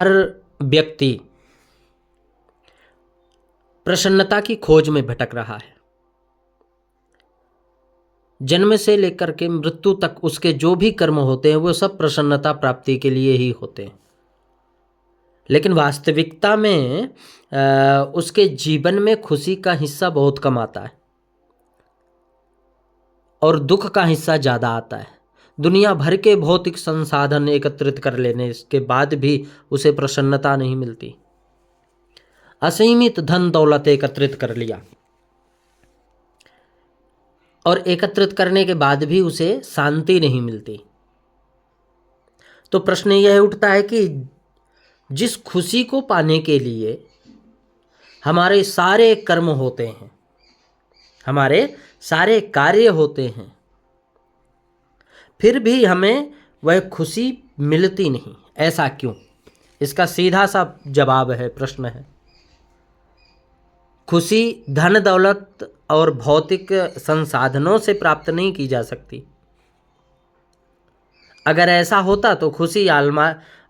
हर व्यक्ति प्रसन्नता की खोज में भटक रहा है। जन्म से लेकर के मृत्यु तक उसके जो भी कर्म होते हैं वो सब प्रसन्नता प्राप्ति के लिए ही होते हैं। लेकिन वास्तविकता में उसके जीवन में खुशी का हिस्सा बहुत कम आता है और दुख का हिस्सा ज़्यादा आता है। दुनिया भर के भौतिक संसाधन एकत्रित कर लेने के बाद भी उसे प्रसन्नता नहीं मिलती। असीमित धन दौलत एकत्रित कर लिया और एकत्रित करने के बाद भी उसे शांति नहीं मिलती। तो प्रश्न यह उठता है कि जिस खुशी को पाने के लिए हमारे सारे कर्म होते हैं, हमारे सारे कार्य होते हैं, फिर भी हमें वह खुशी मिलती नहीं, ऐसा क्यों? इसका सीधा सा जवाब है, प्रश्न है। खुशी धन दौलत और भौतिक संसाधनों से प्राप्त नहीं की जा सकती। अगर ऐसा होता तो खुशी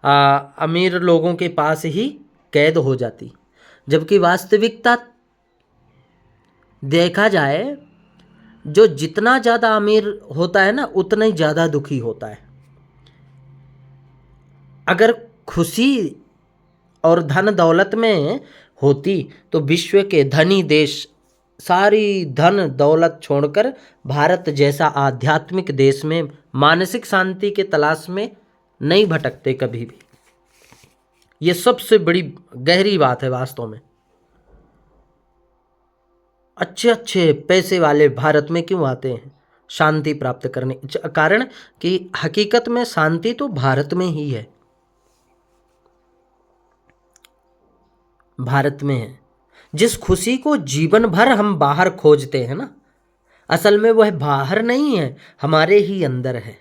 अमीर लोगों के पास ही कैद हो जाती, जबकि वास्तविकता देखा जाए जो जितना ज़्यादा अमीर होता है ना उतना ही ज़्यादा दुखी होता है। अगर खुशी और धन दौलत में होती तो विश्व के धनी देश सारी धन दौलत छोड़कर भारत जैसा आध्यात्मिक देश में मानसिक शांति के तलाश में नहीं भटकते कभी भी। ये सबसे बड़ी गहरी बात है वास्तव में। अच्छे अच्छे पैसे वाले भारत में क्यों आते हैं? शांति प्राप्त करने। कारण कि हकीकत में शांति तो भारत में ही है, भारत में है। जिस खुशी को जीवन भर हम बाहर खोजते हैं ना, असल में वह बाहर नहीं है, हमारे ही अंदर है।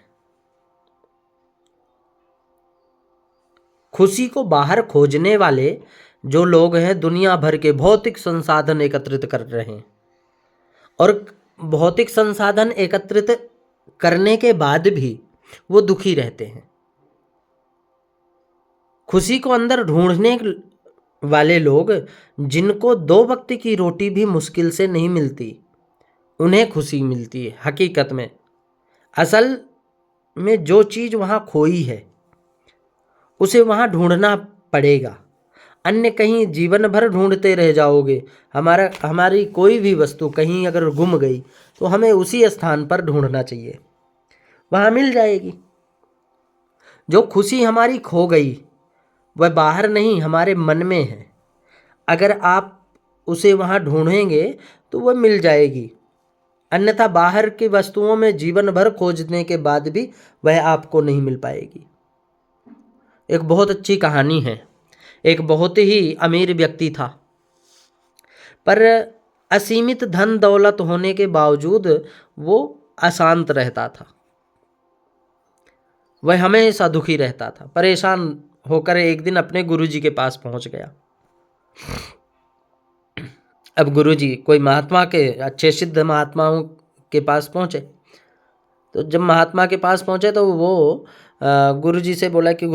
खुशी को बाहर खोजने वाले जो लोग हैं दुनिया भर के भौतिक संसाधन एकत्रित कर रहे हैं और भौतिक संसाधन एकत्रित करने के बाद भी वो दुखी रहते हैं। खुशी को अंदर ढूंढने वाले लोग जिनको दो वक्त की रोटी भी मुश्किल से नहीं मिलती, उन्हें खुशी मिलती है। हकीकत में असल में जो चीज़ वहाँ खोई है उसे वहाँ ढूंढना पड़ेगा, अन्य कहीं जीवन भर ढूंढते रह जाओगे। हमारी कोई भी वस्तु कहीं अगर गुम गई तो हमें उसी स्थान पर ढूंढना चाहिए, वहाँ मिल जाएगी। जो खुशी हमारी खो गई वह बाहर नहीं, हमारे मन में है। अगर आप उसे वहाँ ढूंढेंगे तो वह मिल जाएगी, अन्यथा बाहर की वस्तुओं में जीवन भर खोजने के बाद भी वह आपको नहीं मिल पाएगी। एक बहुत अच्छी कहानी है। एक बहुत ही अमीर व्यक्ति था, पर असीमित धन दौलत होने के बावजूद वो अशांत रहता था। वह हमेशा दुखी रहता था। परेशान होकर एक दिन अपने गुरुजी के पास पहुंच गया। अब गुरुजी कोई महात्मा के, अच्छे सिद्ध महात्माओं के पास पहुंचे। तो जब महात्मा के पास पहुंचे तो वो गुरुजी से बोला कि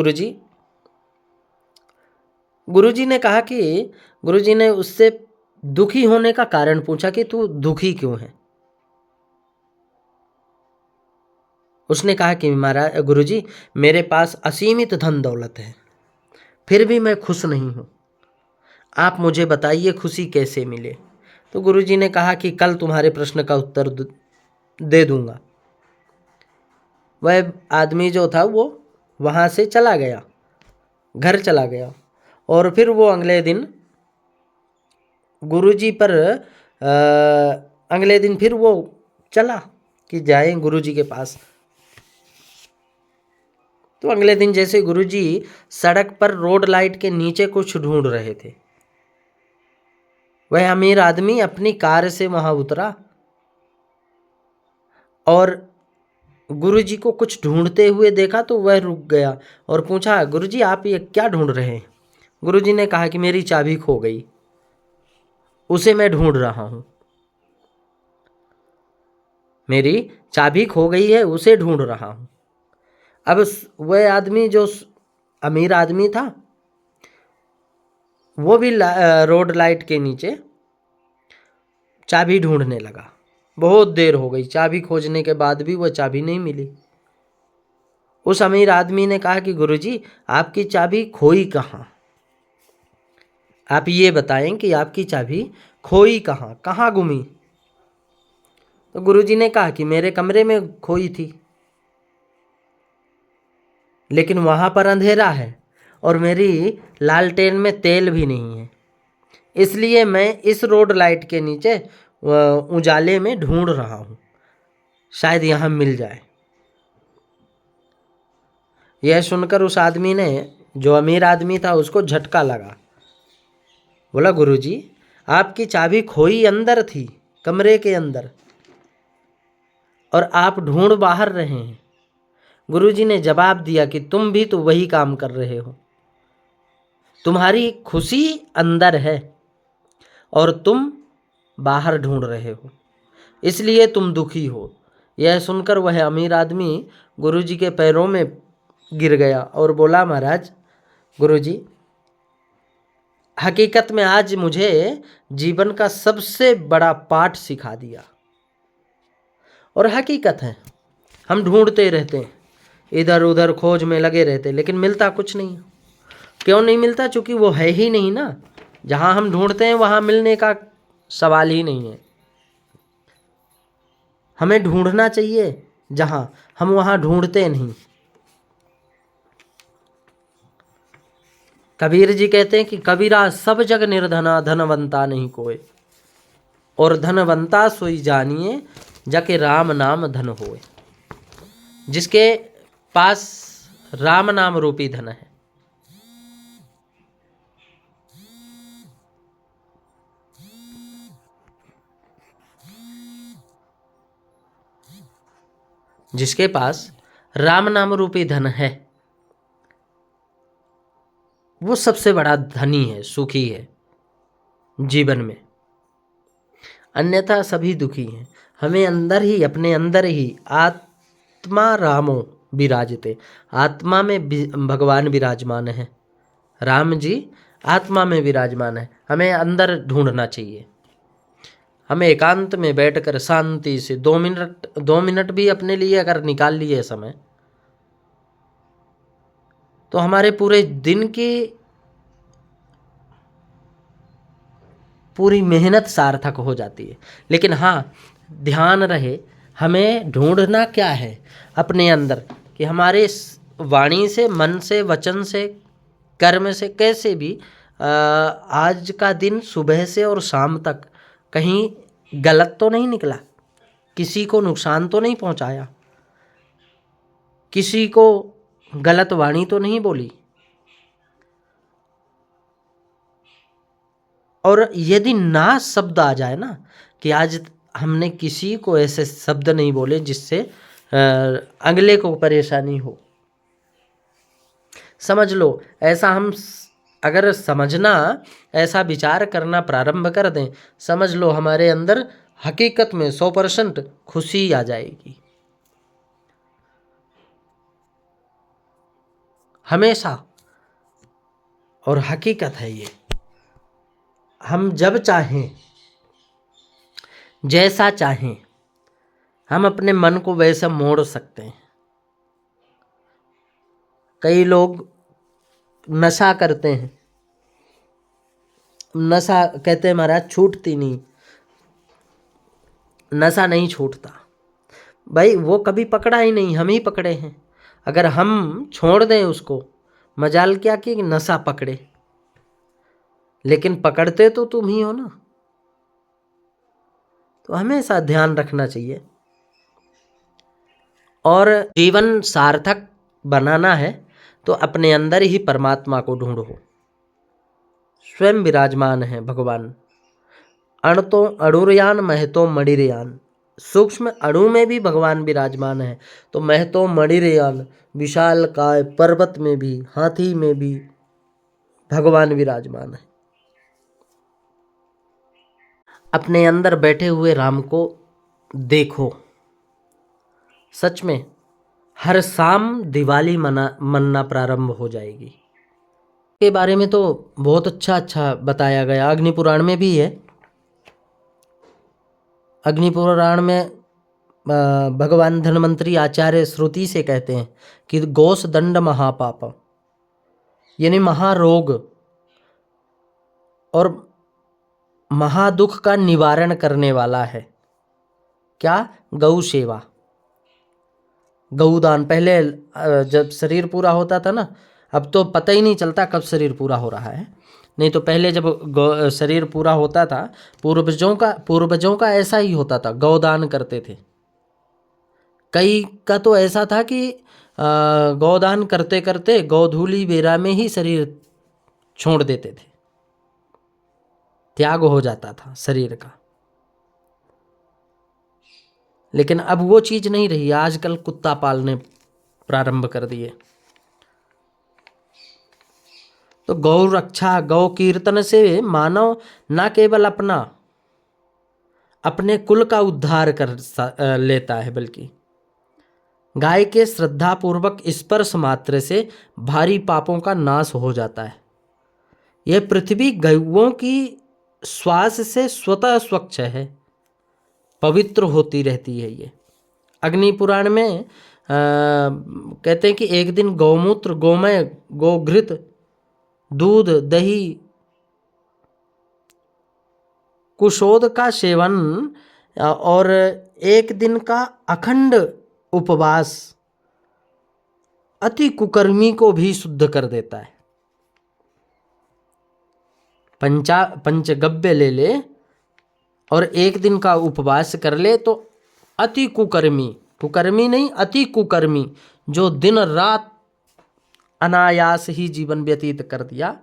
गुरुजी ने कहा कि गुरुजी ने उससे दुखी होने का कारण पूछा कि तू दुखी क्यों है। उसने कहा कि महाराज गुरुजी, मेरे पास असीमित धन दौलत है, फिर भी मैं खुश नहीं हूँ। आप मुझे बताइए खुशी कैसे मिले। तो गुरुजी ने कहा कि कल तुम्हारे प्रश्न का उत्तर दे दूंगा। वह आदमी जो था वो वहाँ से चला गया, घर चला गया और फिर वो अगले दिन गुरुजी पर अगले दिन फिर वो चला कि जाए गुरुजी के पास। तो अगले दिन जैसे गुरुजी सड़क पर रोड लाइट के नीचे कुछ ढूंढ रहे थे, वह अमीर आदमी अपनी कार से वहां उतरा और गुरुजी को कुछ ढूंढते हुए देखा तो वह रुक गया और पूछा, गुरुजी आप ये क्या ढूंढ रहे हैं? गुरुजी ने कहा कि मेरी चाबी खो गई, उसे मैं ढूंढ रहा हूं। मेरी चाबी खो गई है, उसे ढूंढ रहा हूं। अब वह आदमी जो अमीर आदमी था वो भी रोड लाइट के नीचे चाबी ढूंढने लगा। बहुत देर हो गई, चाबी खोजने के बाद भी वह चाबी नहीं मिली। उस अमीर आदमी ने कहा कि गुरुजी, आपकी चाबी खोई कहाँ? आप ये बताएं कि आपकी चाबी खोई कहाँ, कहाँ गुमी? तो गुरुजी ने कहा कि मेरे कमरे में खोई थी, लेकिन वहां पर अंधेरा है और मेरी लालटेन में तेल भी नहीं है, इसलिए मैं इस रोड लाइट के नीचे उजाले में ढूंढ रहा हूँ, शायद यहाँ मिल जाए। यह सुनकर उस आदमी ने, जो अमीर आदमी था, उसको झटका लगा। बोला, गुरुजी, आपकी चाबी खोई अंदर थी, कमरे के अंदर, और आप ढूंढ बाहर रहे हैं। गुरुजी ने जवाब दिया कि तुम भी तो वही काम कर रहे हो। तुम्हारी खुशी अंदर है और तुम बाहर ढूंढ रहे हो, इसलिए तुम दुखी हो। यह सुनकर वह अमीर आदमी गुरुजी के पैरों में गिर गया और बोला, महाराज, गुरुजी, हकीकत में आज मुझे जीवन का सबसे बड़ा पाठ सिखा दिया। और हकीकत है, हम ढूंढते रहते हैं, इधर उधर खोज में लगे रहते, लेकिन मिलता कुछ नहीं। क्यों नहीं मिलता? चूंकि वो है ही नहीं ना। जहां हम ढूंढते हैं वहां मिलने का सवाल ही नहीं है। हमें ढूंढना चाहिए जहां, हम वहां ढूंढते नहीं। कबीर जी कहते हैं कि कबीरा सब जग निर्धना, धनवंता नहीं कोय, और धनवंता सोई जानिए, जाके राम नाम धन होए। जिसके पास राम नाम रूपी धन है, जिसके पास राम नाम रूपी धन है, वो सबसे बड़ा धनी है, सुखी है जीवन में। अन्यथा सभी दुखी हैं। हमें अंदर ही, अपने अंदर ही आत्मा रामो विराजते, आत्मा में भगवान विराजमान है। राम जी आत्मा में विराजमान है। हमें अंदर ढूंढना चाहिए। हमें एकांत में बैठकर शांति से 2 मिनट भी अपने लिए अगर निकाल लिए समय, तो हमारे पूरे दिन की पूरी मेहनत सार्थक हो जाती है। लेकिन हाँ, ध्यान रहे, हमें ढूंढना क्या है अपने अंदर, कि हमारे वाणी से, मन से, वचन से, कर्म से, कैसे भी आज का दिन सुबह से और शाम तक कहीं गलत तो नहीं निकला, किसी को नुकसान तो नहीं पहुंचाया, किसी को गलत वाणी तो नहीं बोली। और यदि ना शब्द आ जाए ना, कि आज हमने किसी को ऐसे शब्द नहीं बोले जिससे अगले को परेशानी हो, समझ लो, ऐसा हम अगर समझना, ऐसा विचार करना प्रारंभ कर दें, समझ लो हमारे अंदर हकीकत में 100% खुशी आ जाएगी। हमेशा, और हकीकत है ये, हम जब चाहें, जैसा चाहें, हम अपने मन को वैसा मोड़ सकते हैं। कई लोग नशा करते हैं, नशा कहते हैं महाराज छूटती नहीं, नशा नहीं छूटता। भाई वो कभी पकड़ा ही नहीं, हम ही पकड़े हैं। अगर हम छोड़ दें उसको, मजाल क्या कि नशा पकड़े, लेकिन पकड़ते तो तुम ही हो ना। तो हमेशा ध्यान रखना चाहिए। और जीवन सार्थक बनाना है तो अपने अंदर ही परमात्मा को ढूंढो। स्वयं विराजमान है भगवान। अण तो अणुरयान, महतो मणिरयान। सूक्ष्म अणु में भी भगवान विराजमान है, तो महतो मणिरयान, विशाल काय पर्वत में भी, हाथी में भी भगवान विराजमान है। अपने अंदर बैठे हुए राम को देखो। सच में हर शाम दिवाली मनना प्रारंभ हो जाएगी। के बारे में तो बहुत अच्छा अच्छा बताया गया, अग्नि पुराण में भी है। अग्नि पुराण में भगवान धन्वंतरी आचार्य श्रुति से कहते हैं कि गोस दंड महापाप, यानी महारोग और महादुख का निवारण करने वाला है। क्या? गौ सेवा, गौदान। पहले जब शरीर पूरा होता था ना, अब तो पता ही नहीं चलता कब शरीर पूरा हो रहा है, नहीं तो पहले जब शरीर पूरा होता था, पूर्वजों का ऐसा ही होता था, गौदान करते थे। कई का तो ऐसा था कि गौदान करते करते गोधूली बेरा में ही शरीर छोड़ देते थे, त्याग हो जाता था शरीर का। लेकिन अब वो चीज नहीं रही, आजकल कुत्ता पालने प्रारंभ कर दिए। तो गौ रक्षा, गौ कीर्तन से मानव न केवल अपने कुल का उद्धार कर लेता है, बल्कि गाय के श्रद्धा पूर्वक स्पर्श मात्र से भारी पापों का नाश हो जाता है। यह पृथ्वी गौओं की श्वास से स्वतः स्वच्छ है, पवित्र होती रहती है। ये अग्नि पुराण में कहते हैं कि एक दिन गौमूत्र, गोमय, गोघृत, दूध, दही, कुशोद का सेवन और एक दिन का अखंड उपवास अति कुकर्मी को भी शुद्ध कर देता है। पंचगव्य ले ले और एक दिन का उपवास कर ले तो अति कुकर्मी, कुकर्मी नहीं, अति कुकर्मी, जो दिन रात अनायास ही जीवन व्यतीत कर दिया,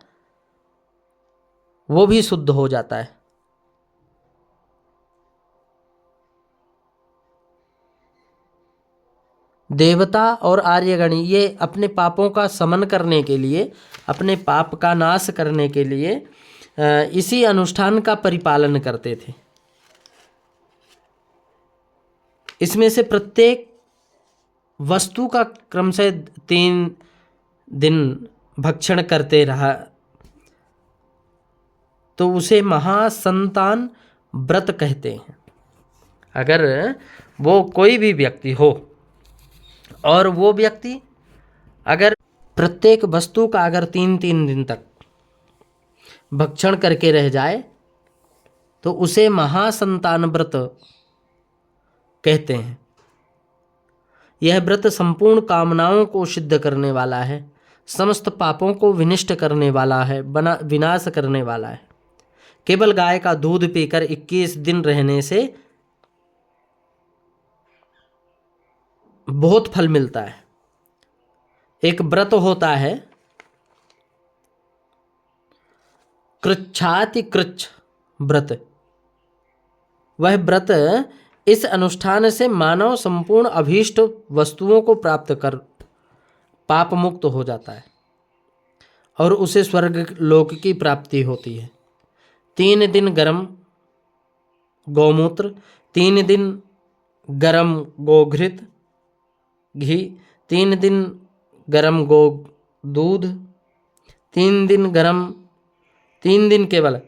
वो भी शुद्ध हो जाता है। देवता और आर्यगण ये अपने पापों का शमन करने के लिए, अपने पाप का नाश करने के लिए इसी अनुष्ठान का परिपालन करते थे। इसमें से प्रत्येक वस्तु का क्रमशः 3 दिन भक्षण करते रहा तो उसे महासंतान व्रत कहते हैं। अगर वो कोई भी व्यक्ति हो और वो व्यक्ति अगर प्रत्येक वस्तु का अगर 3-3 दिन तक भक्षण करके रह जाए तो उसे महासंतान व्रत कहते हैं। यह व्रत संपूर्ण कामनाओं को सिद्ध करने वाला है, समस्त पापों को विनिष्ट करने वाला है, विनाश करने वाला है। केवल गाय का दूध पीकर 21 दिन रहने से बहुत फल मिलता है। एक व्रत होता है कृच्छाति कृच्छ व्रत। वह व्रत इस अनुष्ठान से मानव संपूर्ण अभीष्ट वस्तुओं को प्राप्त कर पाप मुक्त हो जाता है और उसे स्वर्ग लोक की प्राप्ति होती है। 3 दिन गर्म गौमूत्र, 3 दिन गर्म गोघृत घी, 3 दिन गर्म गो दूध, 3 दिन गर्म, 3 दिन केवल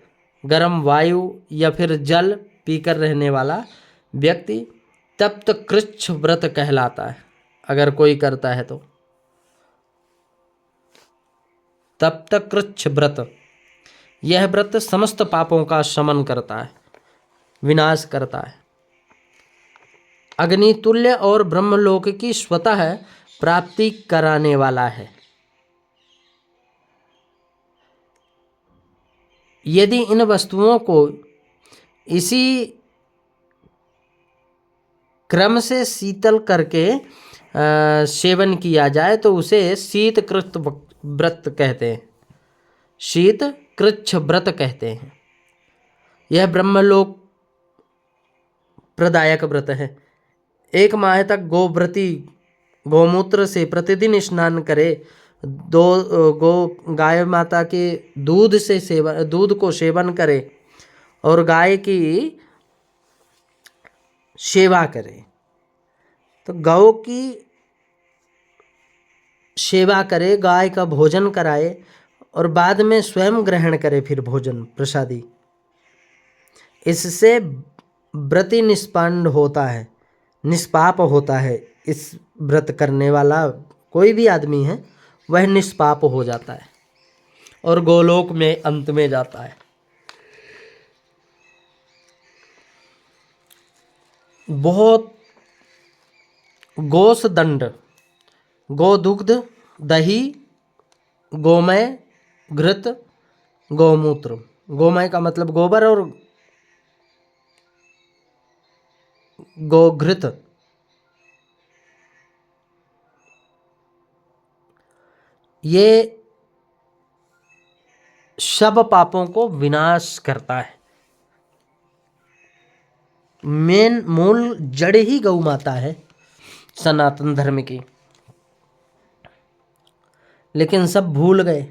गर्म वायु या फिर जल पीकर रहने वाला व्यक्ति तप्त कृच्छ व्रत कहलाता है। अगर कोई करता है तो तप्त कृच्छ व्रत। यह व्रत समस्त पापों का शमन करता है, विनाश करता है, अग्नितुल्य और ब्रह्मलोक की स्वतः प्राप्ति कराने वाला है। यदि इन वस्तुओं को इसी क्रम से शीतल करके सेवन किया जाए तो उसे शीतकृत व्रत कहते हैं, शीतकृच्छ व्रत कहते हैं। यह ब्रह्मलोक प्रदायक व्रत है। 1 माह तक गोव्रती गौमूत्र से प्रतिदिन स्नान करे, गाय माता के दूध को सेवन करे और गाय की सेवा करे। तो गौ की सेवा करे, गाय का भोजन कराए और बाद में स्वयं ग्रहण करे फिर भोजन प्रसादी। इससे व्रती निष्पांड होता है, निष्पाप होता है। इस व्रत करने वाला कोई भी आदमी है वह निष्पाप हो जाता है और गोलोक में अंत में जाता है। बहुत गोस दंड, गोदुग्ध, दही, गोमय, घृत, गोमूत्र। गोमय का मतलब गोबर और गोघृत। ये सब पापों को विनाश करता है। मेन मूल जड़ ही गौ माता है सनातन धर्म की, लेकिन सब भूल गए।